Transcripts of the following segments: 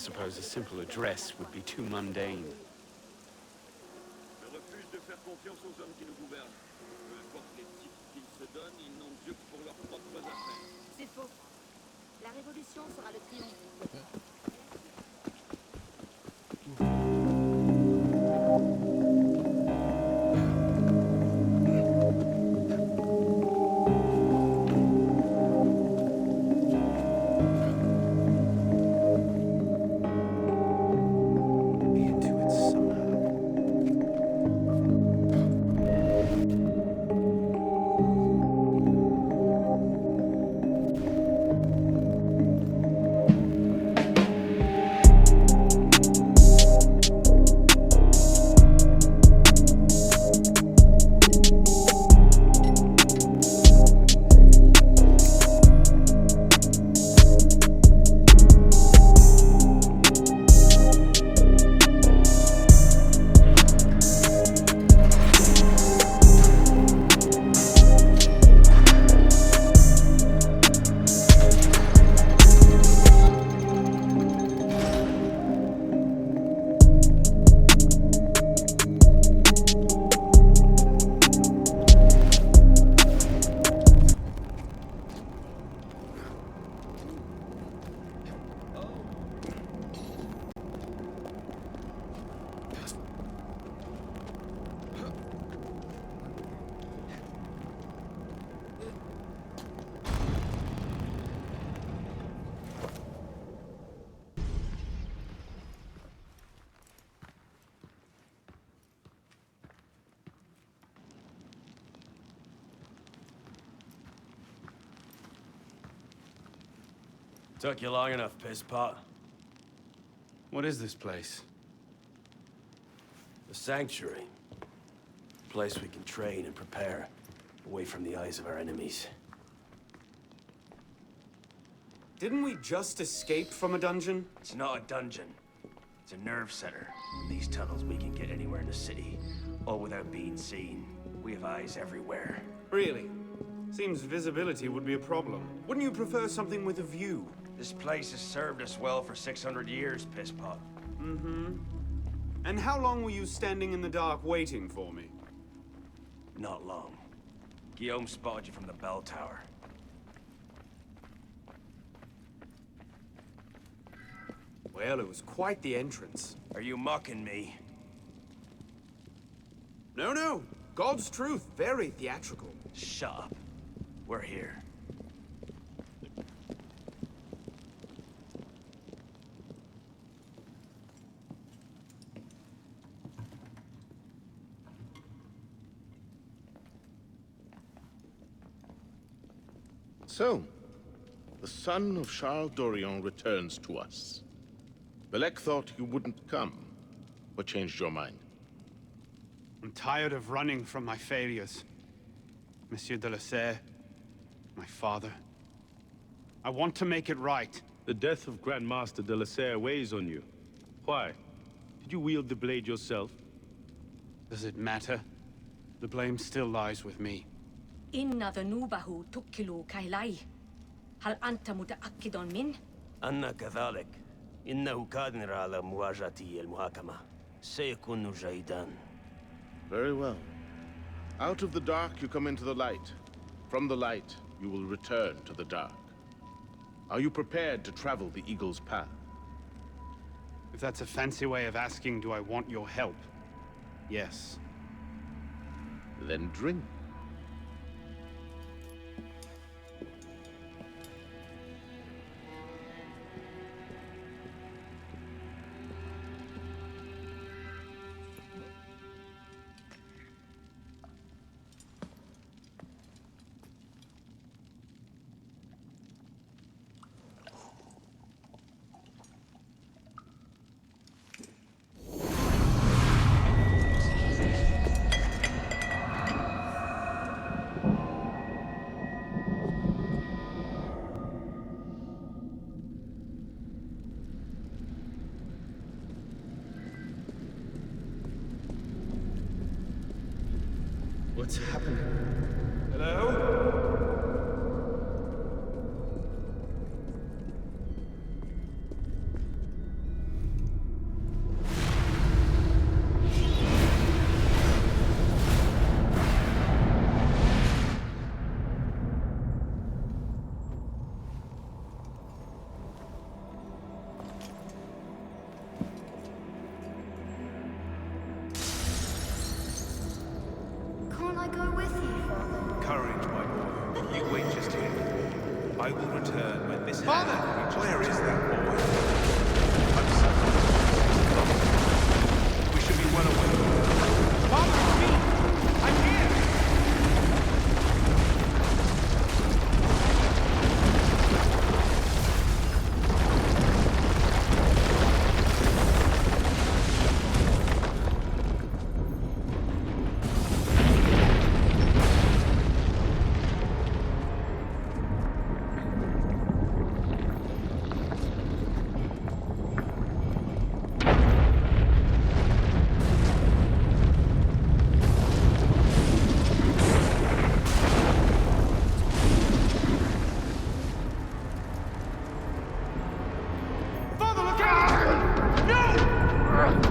suppose a simple address would be too mundane. Je refuse de faire confiance aux hommes qui nous gouvernent. Peu importe les titres qu'ils se donnent, ils n'ont Dieu que pour leurs propres affaires. C'est faux. La révolution sera le triomphe. Took you long enough, pisspot. What is this place? The Sanctuary. A place we can train and prepare, away from the eyes of our enemies. Didn't we just escape from a dungeon? It's not a dungeon. It's a nerve center. In these tunnels, we can get anywhere in the city, all without being seen. We have eyes everywhere. Really? Seems visibility would be a problem. Wouldn't you prefer something with a view? This place has served us well for 600 years, pisspot. Mm-hmm. And how long were you standing in the dark waiting for me? Not long. Guillaume spotted you from the bell tower. Well, it was quite the entrance. Are you mocking me? No, no. God's truth. Very theatrical. Shut up. We're here. So, the son of Charles Dorion returns to us. Belek thought you wouldn't come. What changed your mind? I'm tired of running from my failures. Monsieur de la Serre, my father. I want to make it right. The death of Grand Master de la Serre weighs on you. Why? Did you wield the blade yourself? Does it matter? The blame still lies with me. إن ذنوبه تكل كيلي. هل أنت متأكد من؟ أنا كذلك. إنه قادر على مواجهة المحاكمة. سيكون جيدا. Very well. Out of the dark you come into the light. From the light you will return to the dark. Are you prepared to travel the Eagle's path? If that's a fancy way of asking, do I want your help? Yes. Then drink. What's happening? Hello? I go with you, Father? Courage, my boy. You wait just here. I will return when this Father! hand reaches Where the is tip. that boy? I'm sorry. Come. We should be well away. Father, it's me! I'm here! Father, look out! No!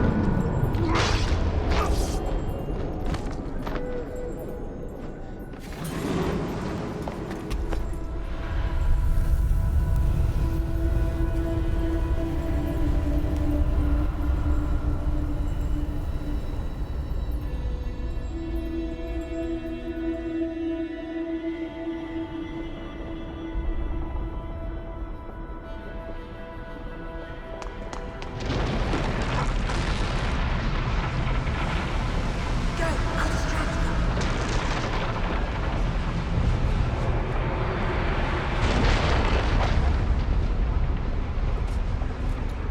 Go! I'll distract them.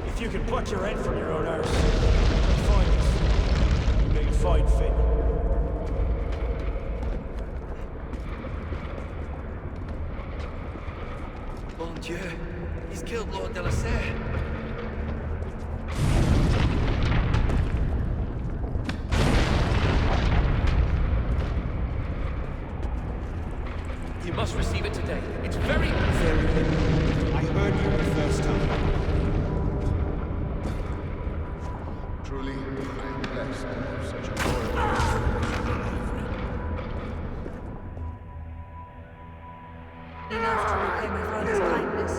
If you can pluck your head from your own arse, then find us. You make a fine fit. Mon Dieu, he's killed Lord de la Serre. You must receive it today. It's very, very good. I heard you the first time. Truly, I am blessed to have such a loyal Enough to repay my father's kindness.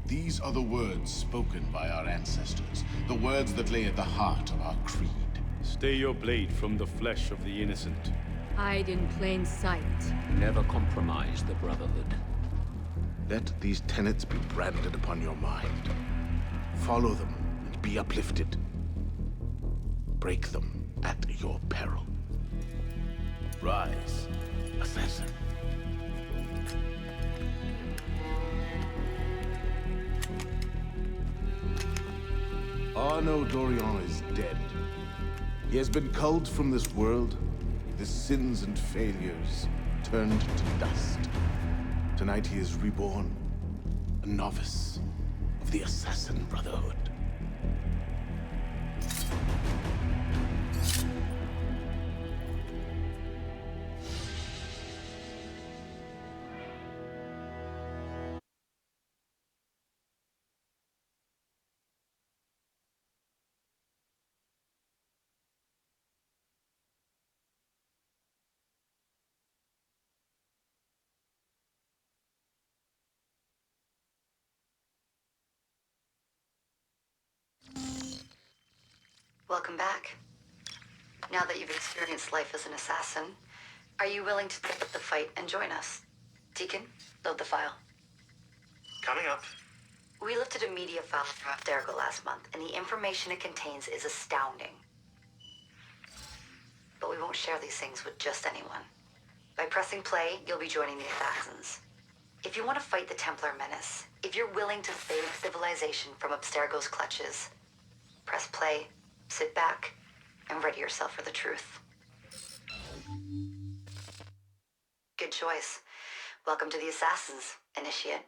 These are the words spoken by our ancestors, the words that lay at the heart of our creed. Stay your blade from the flesh of the innocent. Hide in plain sight. Never compromise the Brotherhood. Let these tenets be branded upon your mind. Follow them and be uplifted. Break them at your peril. Rise, assassin. Arno Dorian is dead. He has been culled from this world, his sins and failures turned to dust. Tonight he is reborn, a novice of the Assassin Brotherhood. Welcome back. Now that you've experienced life as an assassin, are you willing to take up the fight and join us? Deacon, load the file. Coming up. We lifted a media file from Abstergo last month, and the information it contains is astounding. But we won't share these things with just anyone. By pressing play, you'll be joining the assassins. If you want to fight the Templar menace, if you're willing to save civilization from Abstergo's clutches, press play, sit back, and ready yourself for the truth. Good choice. Welcome to the Assassins, Initiate.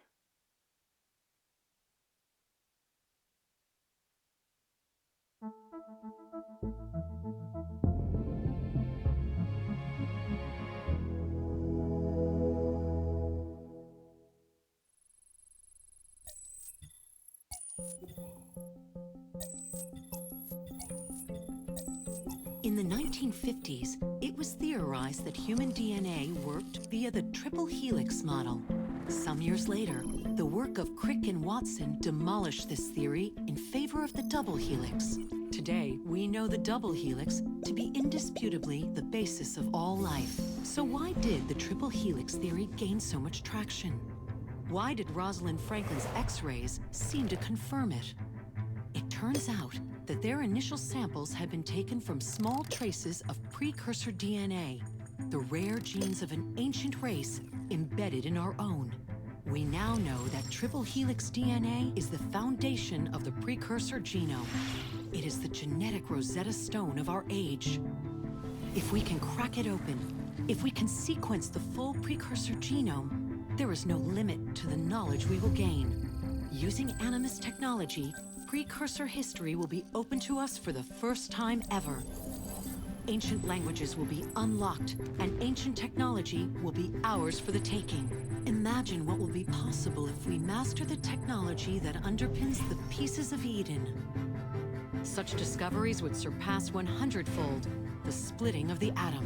In the 1950s, it was theorized that human DNA worked via the triple helix model. Some years later, the work of Crick and Watson demolished this theory in favor of the double helix. Today, we know the double helix to be indisputably the basis of all life. So why did the triple helix theory gain so much traction? Why did Rosalind Franklin's X-rays seem to confirm it? It turns out that their initial samples had been taken from small traces of precursor DNA, the rare genes of an ancient race embedded in our own. We now know that triple helix DNA is the foundation of the precursor genome. It is the genetic Rosetta Stone of our age. If we can crack it open, if we can sequence the full precursor genome, there is no limit to the knowledge we will gain. Using Animus technology, precursor history will be open to us for the first time ever. Ancient languages will be unlocked, and ancient technology will be ours for the taking. Imagine what will be possible if we master the technology that underpins the pieces of Eden. Such discoveries would surpass 100-fold the splitting of the atom.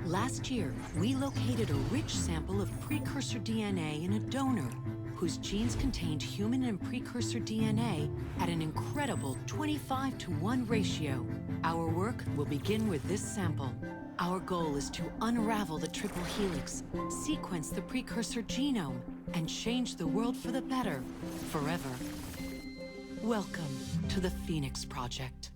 Last year, we located a rich sample of precursor DNA in a donor whose genes contained human and precursor DNA at an incredible 25-to-1 ratio. Our work will begin with this sample. Our goal is to unravel the triple helix, sequence the precursor genome, and change the world for the better, forever. Welcome to the Phoenix Project.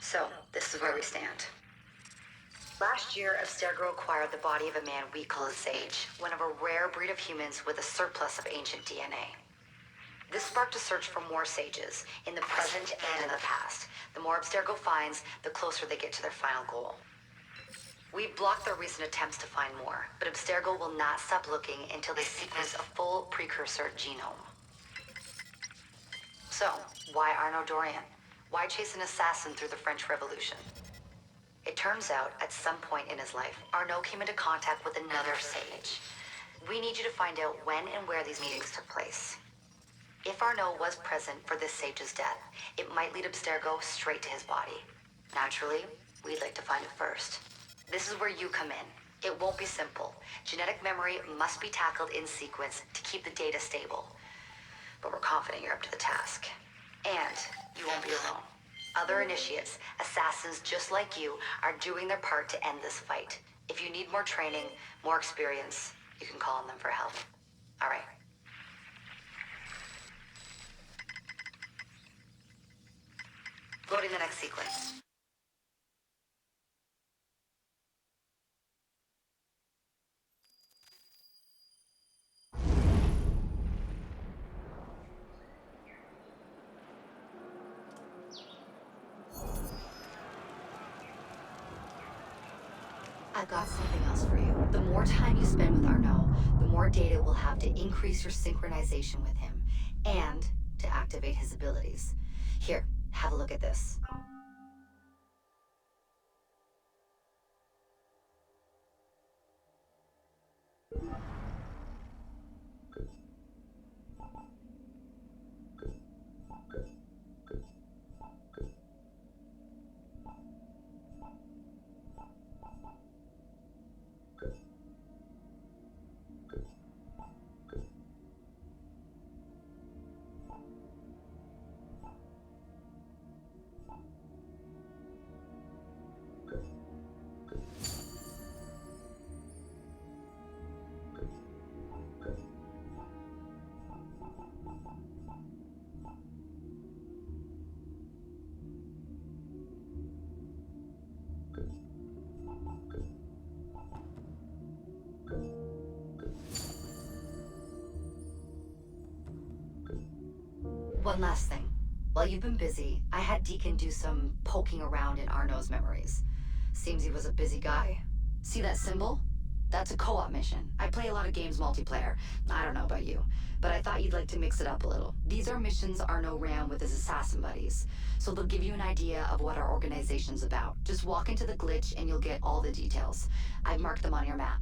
So, this is where we stand. Last year, Abstergo acquired the body of a man we call a Sage, one of a rare breed of humans with a surplus of ancient DNA. This sparked a search for more Sages, in the present and in the past. The more Abstergo finds, the closer they get to their final goal. We've blocked their recent attempts to find more, but Abstergo will not stop looking until they sequence a full precursor genome. So, why Arnaud Dorian? Why chase an assassin through the French Revolution? It turns out, at some point in his life, Arnaud came into contact with another Sage. We need you to find out when and where these meetings took place. If Arnaud was present for this Sage's death, it might lead Abstergo straight to his body. Naturally, we'd like to find it first. This is where you come in. It won't be simple. Genetic memory must be tackled in sequence to keep the data stable. But we're confident you're up to the task. And you won't be alone. Other initiates, assassins just like you, are doing their part to end this fight. If you need more training, more experience, you can call on them for help. All right. Loading the next sequence. I've got something else for you. The more time you spend with Arnaud, the more data we'll have to increase your synchronization with him, and to activate his abilities. Here, have a look at this. One last thing. While you've been busy, I had Deacon do some poking around in Arno's memories. Seems he was a busy guy. See that symbol? That's a co-op mission. I play a lot of games multiplayer. I don't know about you, but I thought you'd like to mix it up a little. These are missions Arno ran with his assassin buddies, so they'll give you an idea of what our organization's about. Just walk into the glitch and you'll get all the details. I've marked them on your map.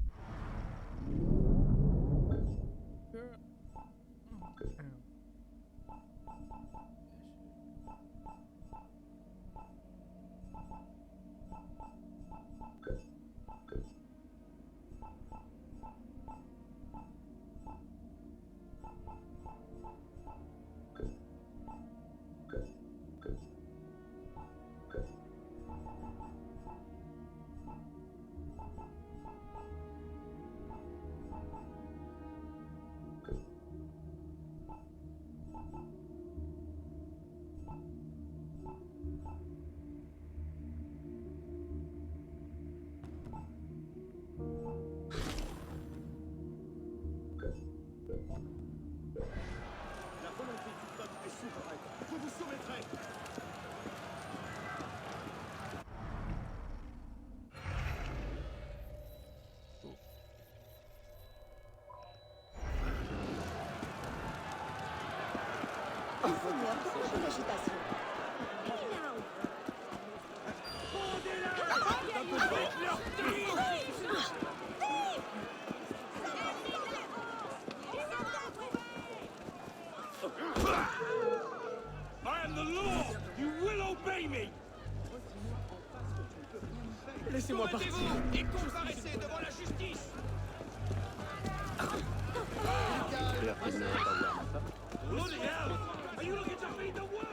La volonté du peuple est souveraine. Je vous soumettrai. I am the law! You will obey me! Laissez-moi partir. Et comparaissez devant la justice! Bloody hell! Are you looking to feed the worm?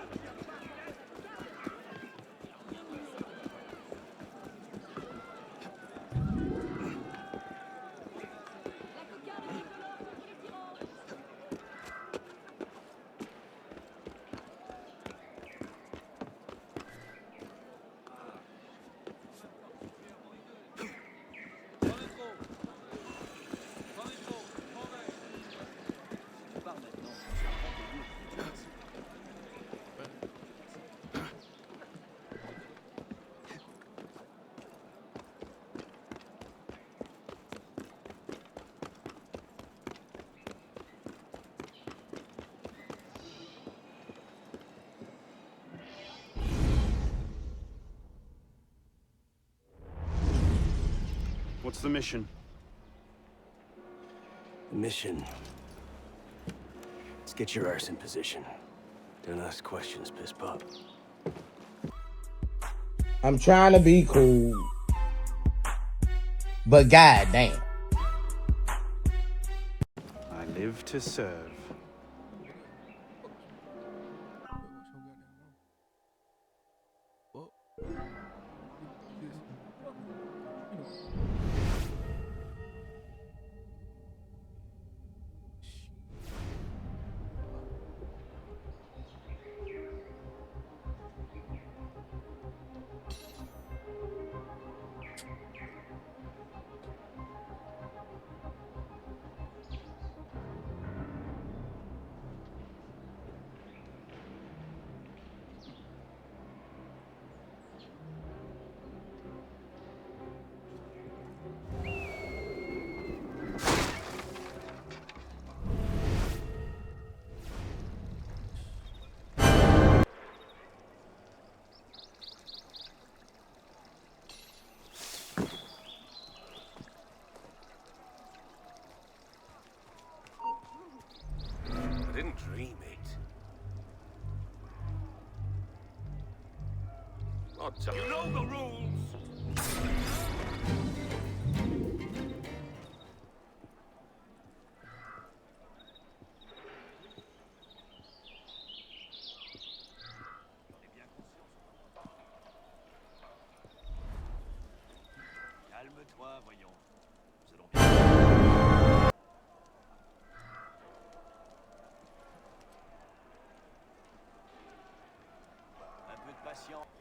What's the mission? The mission. Let's get your arse in position. Don't ask questions, piss pop. I'm trying to be cool, but goddamn. I live to serve. I didn't dream it. You know the rules! Calme-toi, voyons. Nous allons... Un peu de patience.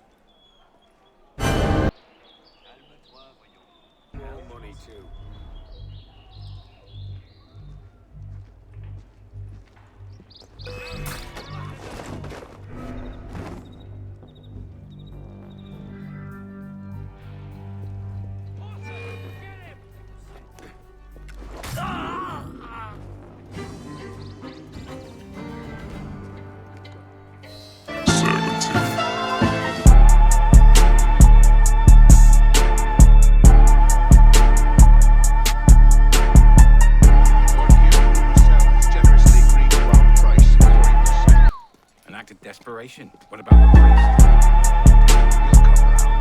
Calme-toi, voyons. More money, too. operation. What about the priest? He'll come around.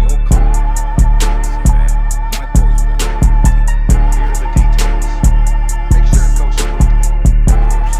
You'll come around. See that? My boys will have everything. Here are the details. Make sure it goes smoothly. Of course.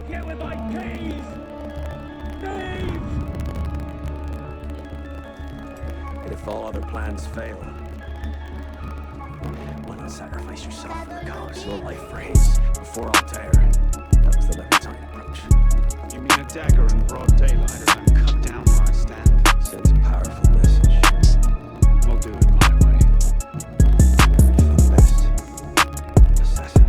back here with my keys! Thieves! And if all other plans fail, why not sacrifice yourself for the cause, your life for his, before Altair? That was the Levantine approach. You mean a dagger in broad daylight as I'm cut down where I stand? Sends a powerful message. I'll do it my way. You think best, assassin.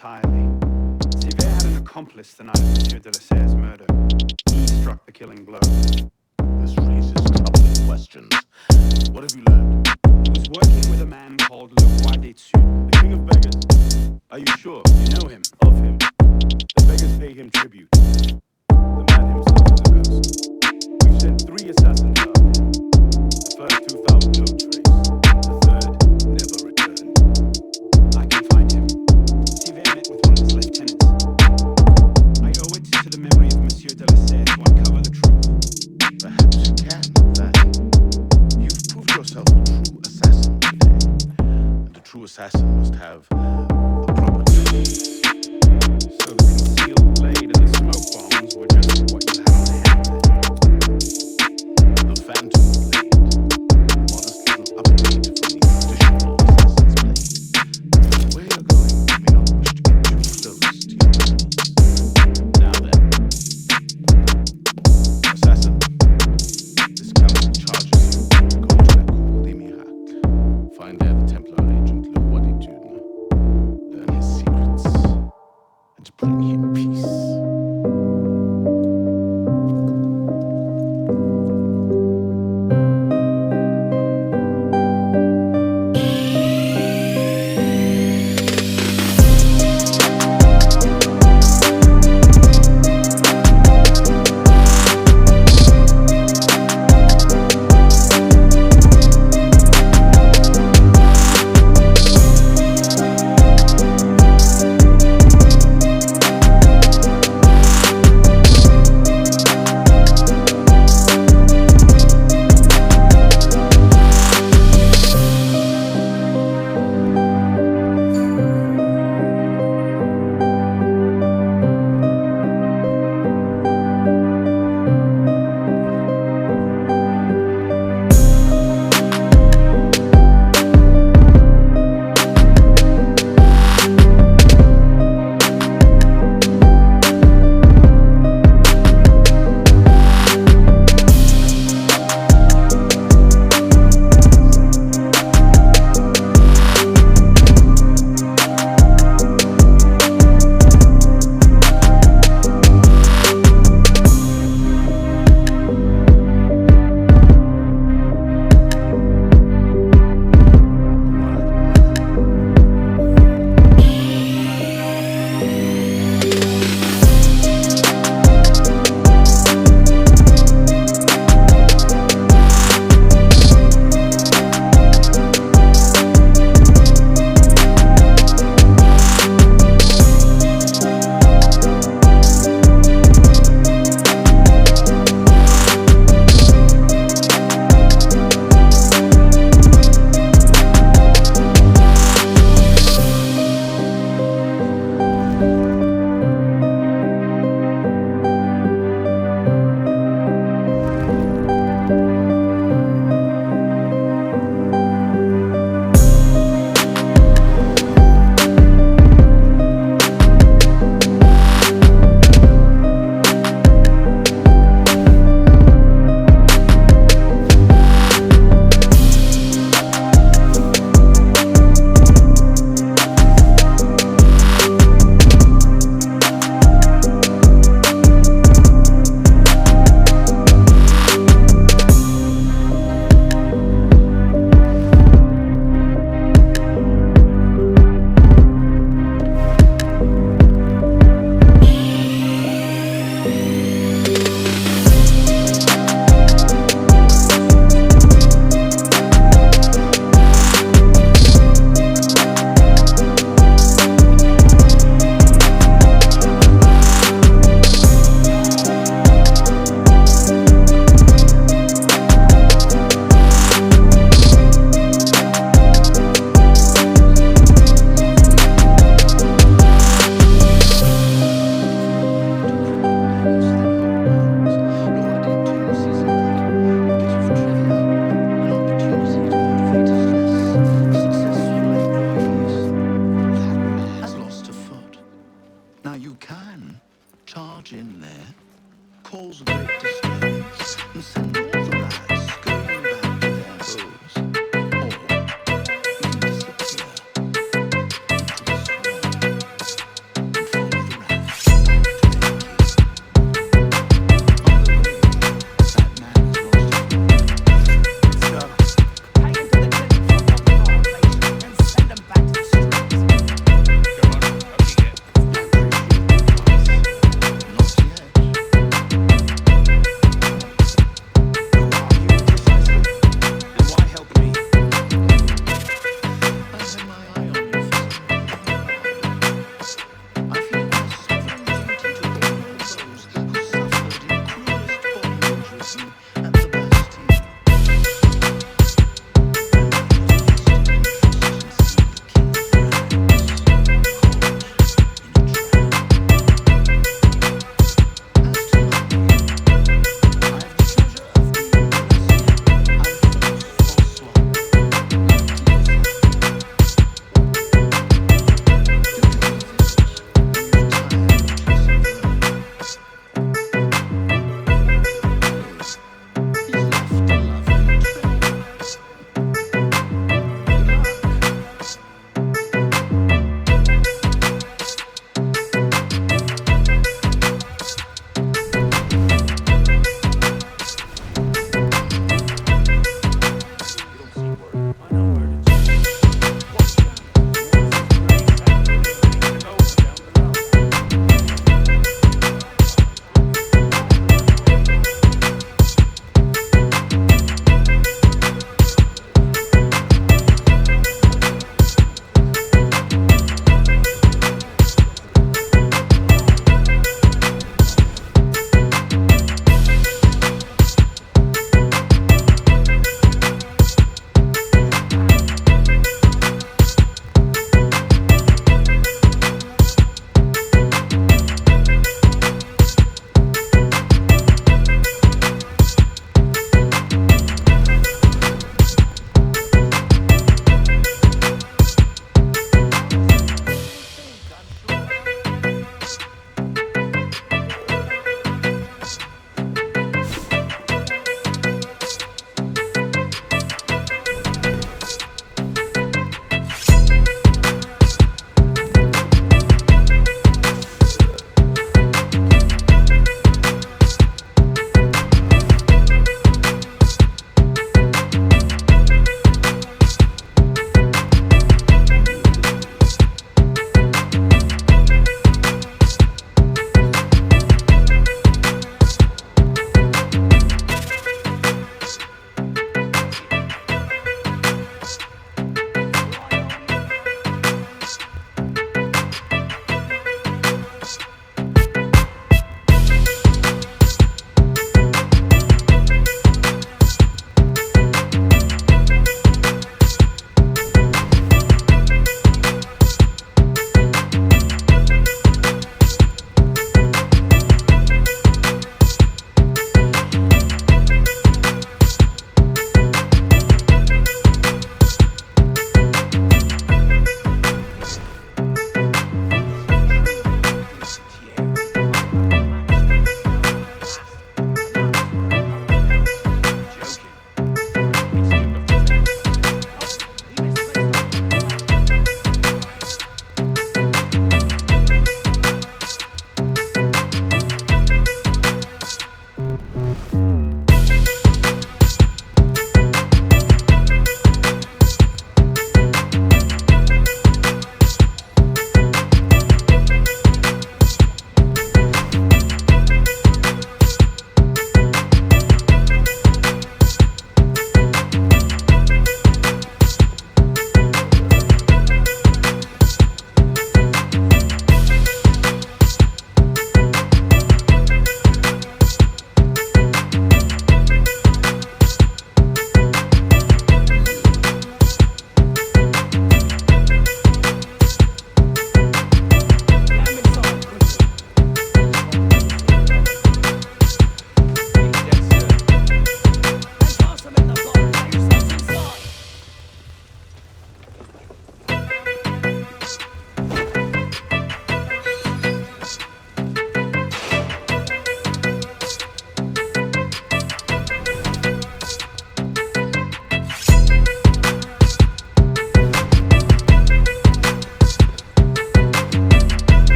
entirely. Siver had an accomplice the night of Monsieur de la Serre's murder. He struck the killing blow. This raises troubling questions. What have you learned? He was working with a man called Le Roi des Tues. The king of beggars. Are you sure? You know him? Of him. The beggars pay him tribute. The man himself is a ghost. We've sent 3 assassins after him. The first 2 found no trace. The third never returned. I can find him. Siver met with one of his lieutenants. I owe it to the memory of Monsieur de la Serre to uncover the truth. Perhaps you can, that. You've proved yourself a true assassin today. And a true assassin must have the proper tools. So the concealed blade and the smoke bombs were just what you had on hand. The Phantom Blade. A modest little upgrade from the traditional assassin's blade. Where you're going, you may not wish to get too close to your enemies. Now then, assassin, this council charges you. Go to La Cour des Miracles. Find there the Templar agent Le Roi des Tunes. Learn his secrets and bring him peace.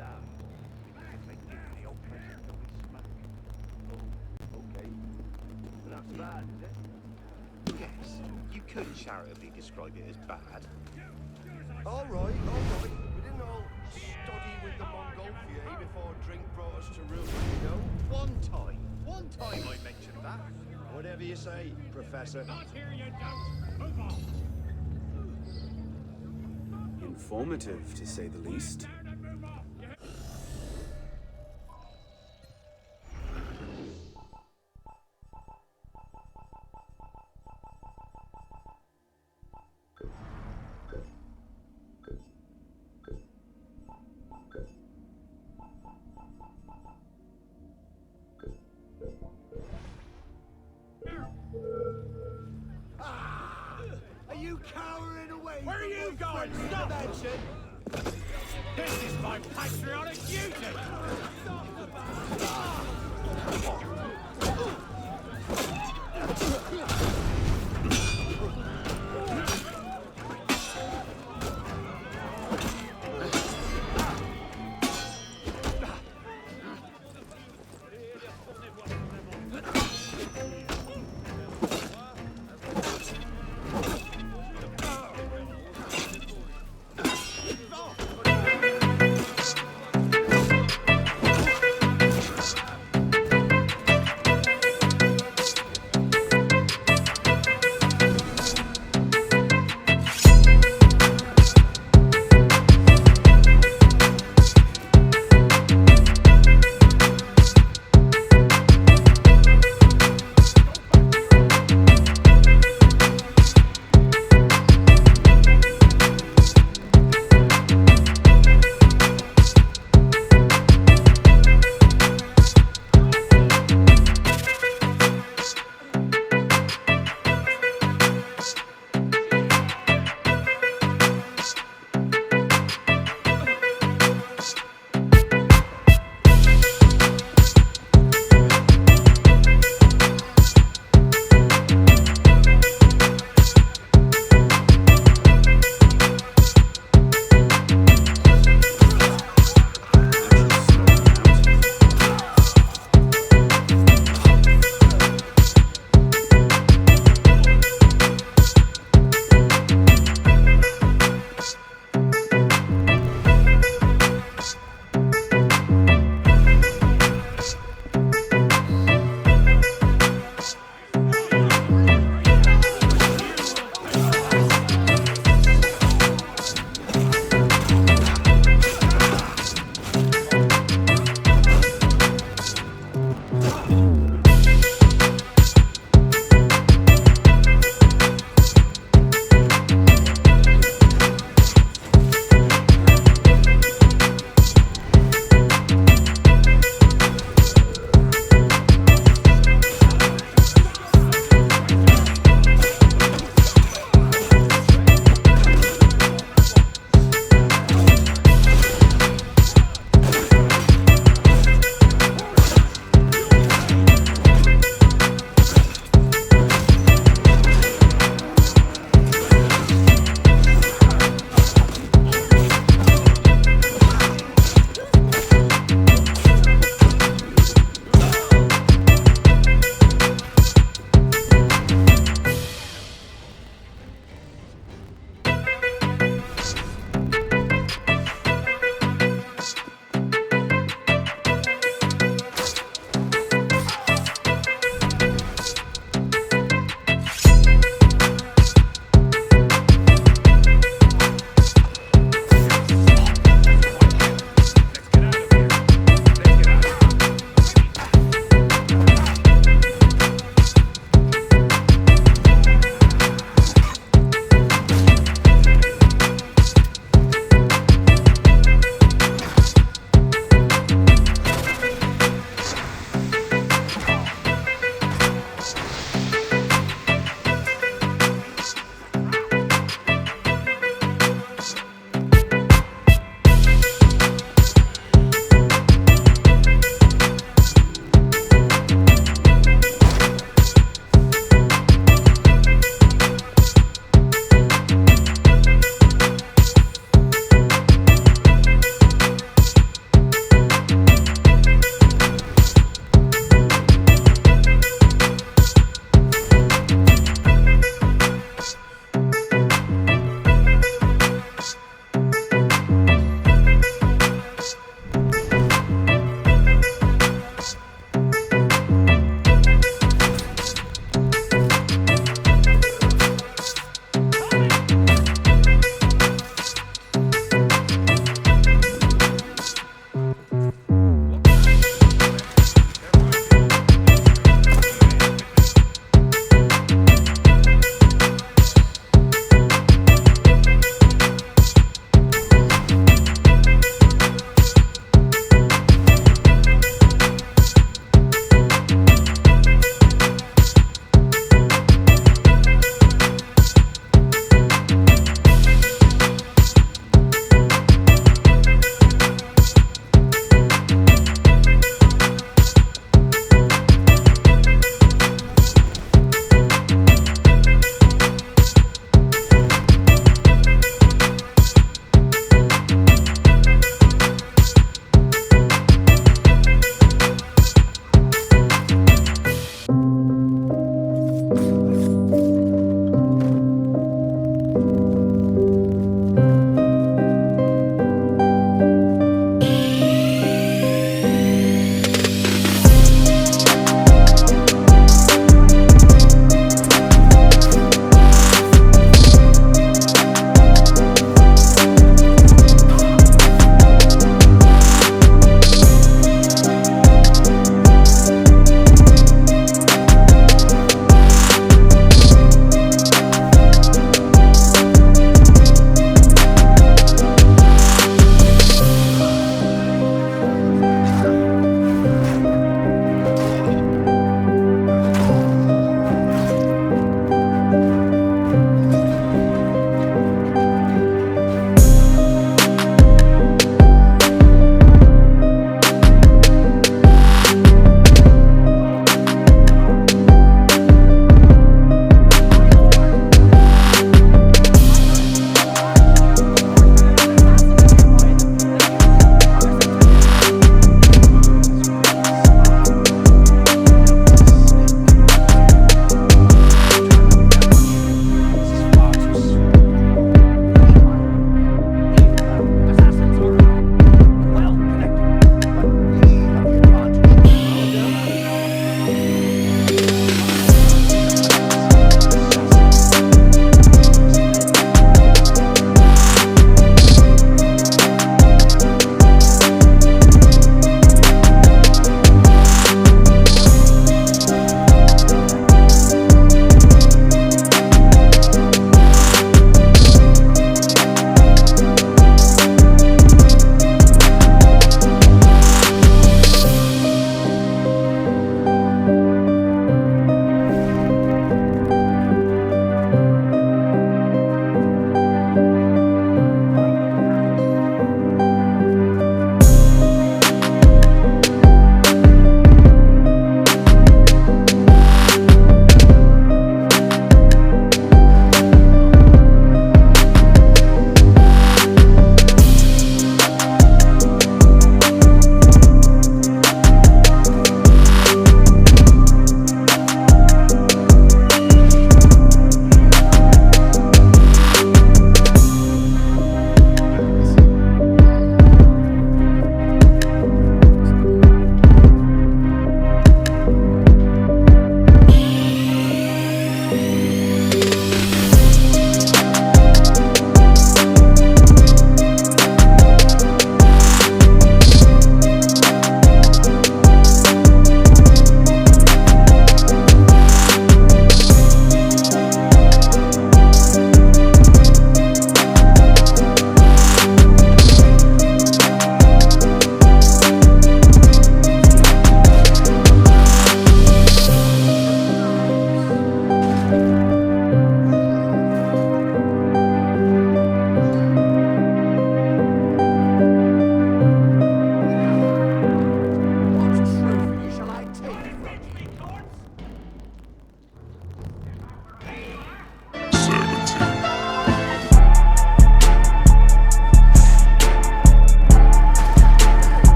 They give me the old place until we smack. Oh, okay. That's bad, is it? Yes, you could charitably describe it as bad. All right. We didn't all study with the Montgolfier before drink brought us to ruin, you know? One time I mentioned that. Whatever you say, Professor. Not here, you don't. Move on. Informative, to say the least. Are you cowering away? Where are you going? Stop! This is my patriotic duty!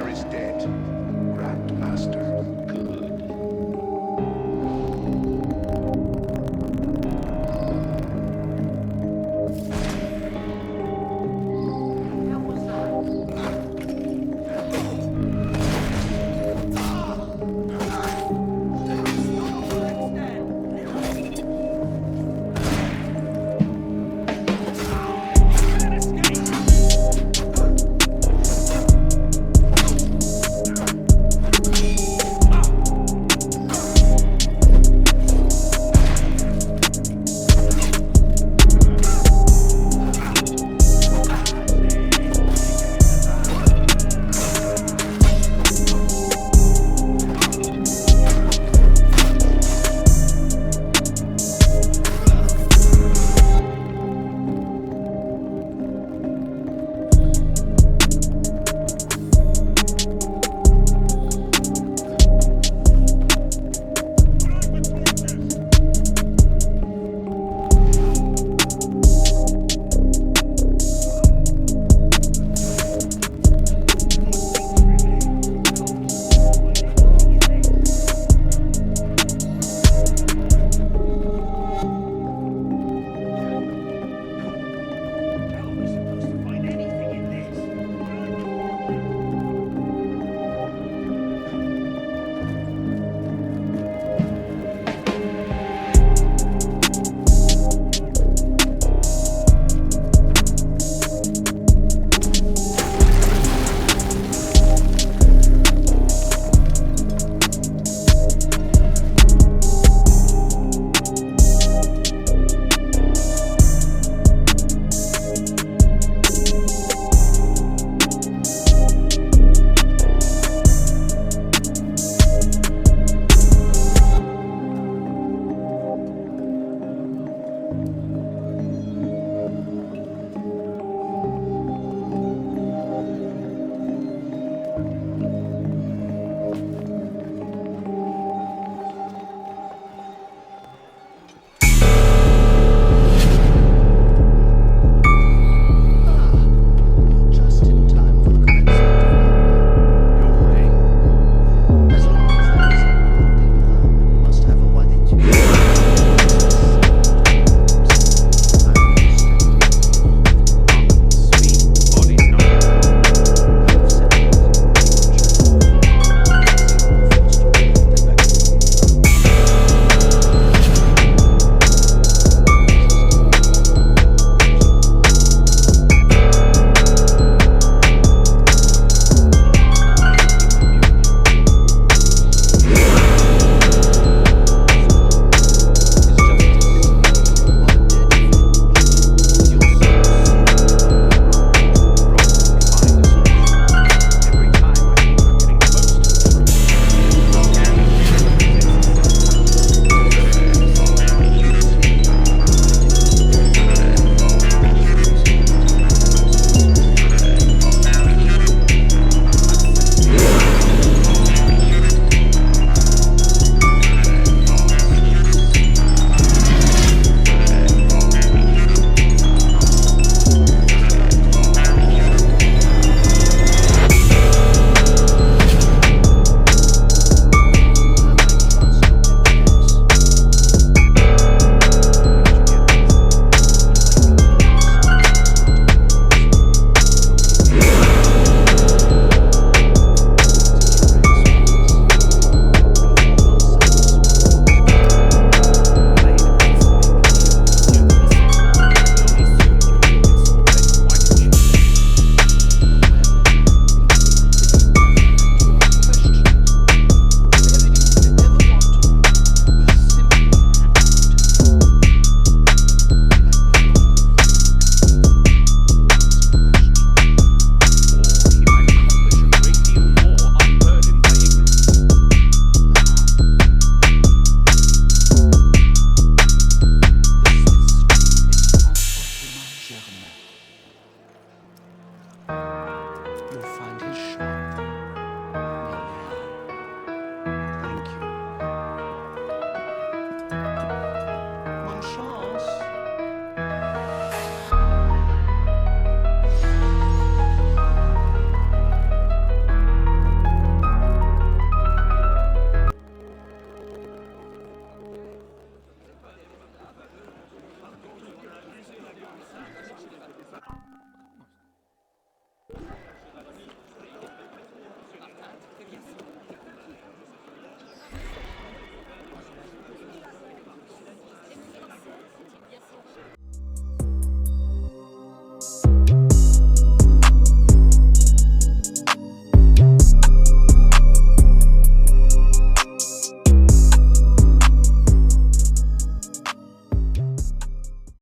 is dead, Grand Master.